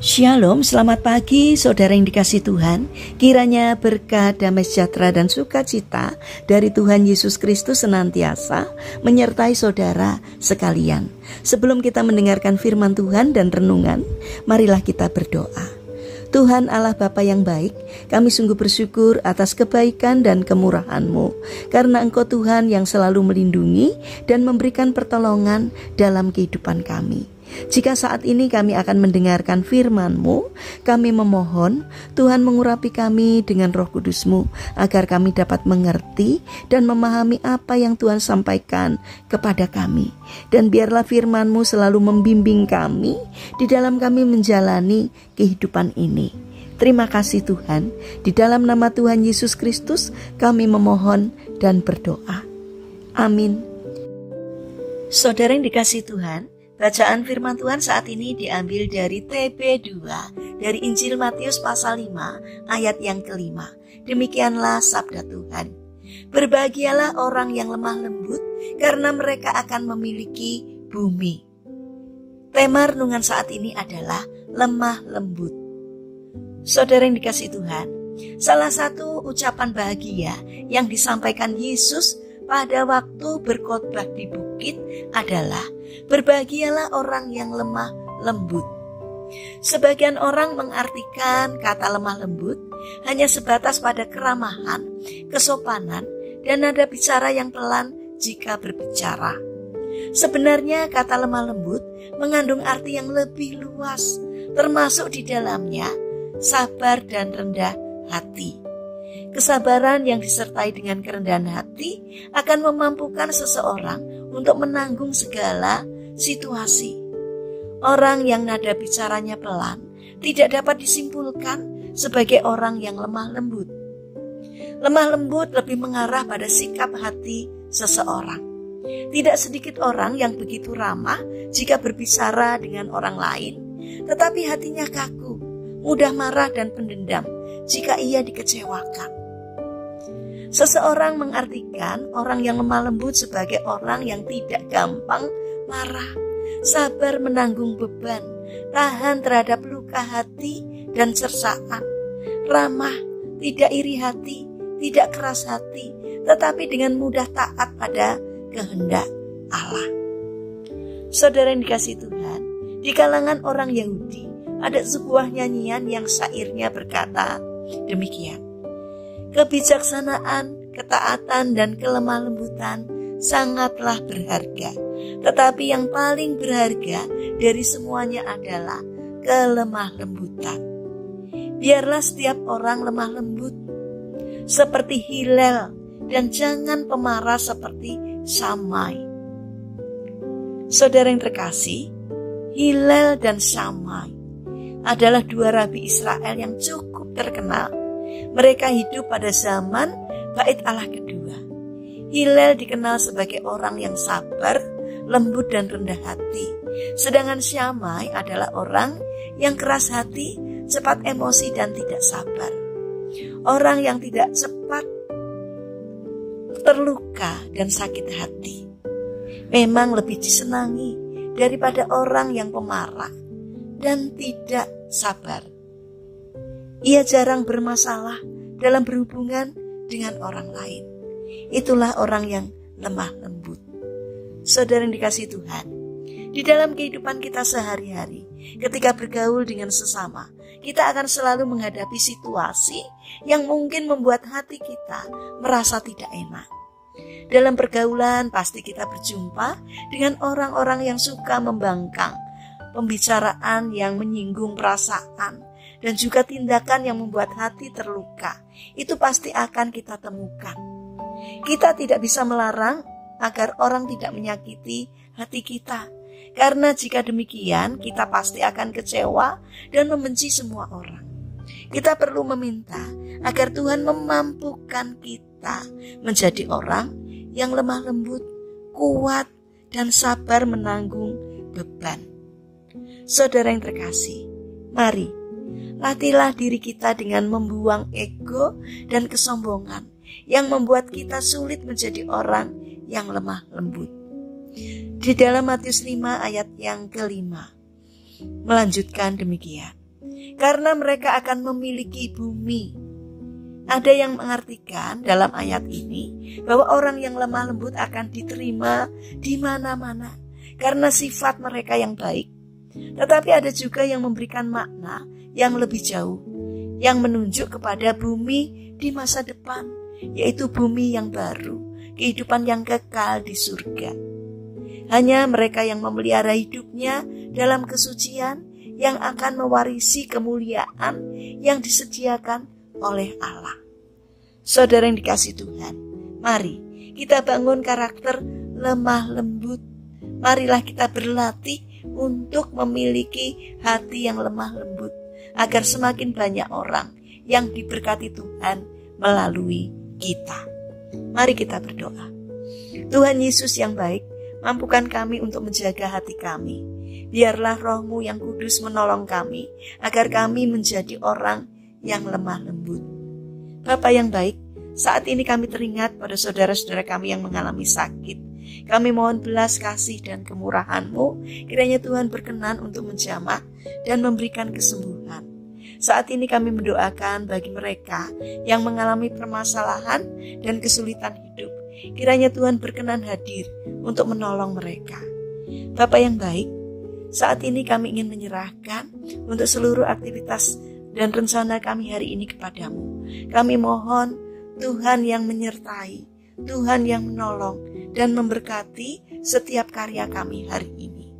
Shalom, selamat pagi saudara yang dikasihi Tuhan. Kiranya berkat, damai sejahtera dan sukacita dari Tuhan Yesus Kristus senantiasa menyertai saudara sekalian. Sebelum kita mendengarkan firman Tuhan dan renungan, marilah kita berdoa. Tuhan Allah Bapa yang baik, kami sungguh bersyukur atas kebaikan dan kemurahan-Mu, karena Engkau Tuhan yang selalu melindungi dan memberikan pertolongan dalam kehidupan kami. Jika saat ini kami akan mendengarkan firman-Mu, kami memohon Tuhan mengurapi kami dengan Roh Kudus-Mu, agar kami dapat mengerti dan memahami apa yang Tuhan sampaikan kepada kami. Dan biarlah firman-Mu selalu membimbing kami di dalam kami menjalani kehidupan ini. Terima kasih Tuhan, di dalam nama Tuhan Yesus Kristus kami memohon dan berdoa. Amin. Saudara yang dikasihi Tuhan, bacaan firman Tuhan saat ini diambil dari TB2, dari Injil Matius pasal 5 ayat yang kelima. Demikianlah sabda Tuhan. Berbahagialah orang yang lemah lembut, karena mereka akan memiliki bumi. Tema renungan saat ini adalah lemah lembut. Saudara yang dikasihi Tuhan, salah satu ucapan bahagia yang disampaikan Yesus pada waktu berkhotbah di bukit adalah berbahagialah orang yang lemah lembut. Sebagian orang mengartikan kata lemah lembut hanya sebatas pada keramahan, kesopanan, dan nada bicara yang pelan jika berbicara. Sebenarnya kata lemah lembut mengandung arti yang lebih luas, termasuk di dalamnya sabar dan rendah hati. Kesabaran yang disertai dengan kerendahan hati akan memampukan seseorang untuk menanggung segala situasi. Orang yang nada bicaranya pelan tidak dapat disimpulkan sebagai orang yang lemah lembut. Lemah lembut lebih mengarah pada sikap hati seseorang. Tidak sedikit orang yang begitu ramah jika berbicara dengan orang lain, tetapi hatinya kaku, mudah marah dan pendendam jika ia dikecewakan. Seseorang mengartikan orang yang lemah lembut sebagai orang yang tidak gampang marah, sabar menanggung beban, tahan terhadap luka hati dan cercaan, ramah, tidak iri hati, tidak keras hati, tetapi dengan mudah taat pada kehendak Allah. Saudara yang dikasihi Tuhan, di kalangan orang Yahudi ada sebuah nyanyian yang syairnya berkata demikian. Kebijaksanaan, ketaatan, dan kelemah lembutan sangatlah berharga. Tetapi yang paling berharga dari semuanya adalah kelemah lembutan. Biarlah setiap orang lemah lembut seperti Hilal, dan jangan pemarah seperti Syamai. Saudara yang terkasih, Hilal dan Syamai adalah dua rabi Israel yang cukup terkenal. Mereka hidup pada zaman Bait Allah kedua. Hilal dikenal sebagai orang yang sabar, lembut dan rendah hati. Sedangkan Syamai adalah orang yang keras hati, cepat emosi dan tidak sabar. Orang yang tidak cepat terluka dan sakit hati memang lebih disenangi daripada orang yang pemarah dan tidak sabar. Ia jarang bermasalah dalam berhubungan dengan orang lain. Itulah orang yang lemah lembut. Saudara yang dikasihi Tuhan, di dalam kehidupan kita sehari-hari, ketika bergaul dengan sesama, kita akan selalu menghadapi situasi yang mungkin membuat hati kita merasa tidak enak. Dalam pergaulan pasti kita berjumpa dengan orang-orang yang suka membangkang, pembicaraan yang menyinggung perasaan, dan juga tindakan yang membuat hati terluka. Itu pasti akan kita temukan. Kita tidak bisa melarang agar orang tidak menyakiti hati kita, karena jika demikian kita pasti akan kecewa dan membenci semua orang. Kita perlu meminta agar Tuhan memampukan kita menjadi orang yang lemah lembut, kuat, dan sabar menanggung beban. Saudara yang terkasih, mari latihlah diri kita dengan membuang ego dan kesombongan yang membuat kita sulit menjadi orang yang lemah lembut. Di dalam Matius 5 ayat yang kelima, melanjutkan demikian. karena mereka akan memiliki bumi. Ada yang mengartikan dalam ayat ini bahwa orang yang lemah lembut akan diterima di mana-mana karena sifat mereka yang baik. Tetapi ada juga yang memberikan makna yang lebih jauh, yang menunjuk kepada bumi di masa depan, yaitu bumi yang baru, kehidupan yang kekal di surga. Hanya mereka yang memelihara hidupnya dalam kesucian yang akan mewarisi kemuliaan yang disediakan oleh Allah. Saudara yang dikasihi Tuhan, mari kita bangun karakter lemah lembut. Marilah kita berlatih untuk memiliki hati yang lemah lembut, agar semakin banyak orang yang diberkati Tuhan melalui kita. Mari kita berdoa. Tuhan Yesus yang baik, mampukan kami untuk menjaga hati kami. Biarlah Roh-Mu yang kudus menolong kami, agar kami menjadi orang yang lemah lembut. Bapa yang baik, saat ini kami teringat pada saudara-saudara kami yang mengalami sakit. Kami mohon belas kasih dan kemurahan-Mu, kiranya Tuhan berkenan untuk menjamah dan memberikan kesembuhan. Saat ini kami mendoakan bagi mereka yang mengalami permasalahan dan kesulitan hidup. Kiranya Tuhan berkenan hadir untuk menolong mereka. Bapa yang baik, saat ini kami ingin menyerahkan untuk seluruh aktivitas dan rencana kami hari ini kepadamu. Kami mohon Tuhan yang menyertai, Tuhan yang menolong dan memberkati setiap karya kami hari ini.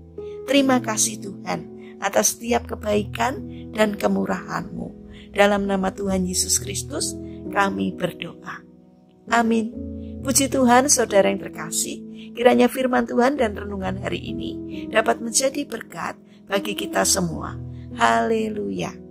Terima kasih Tuhan atas setiap kebaikan dan kemurahan-Mu. Dalam nama Tuhan Yesus Kristus kami berdoa. Amin. Puji Tuhan, saudara yang terkasih, kiranya firman Tuhan dan renungan hari ini dapat menjadi berkat bagi kita semua. Haleluya.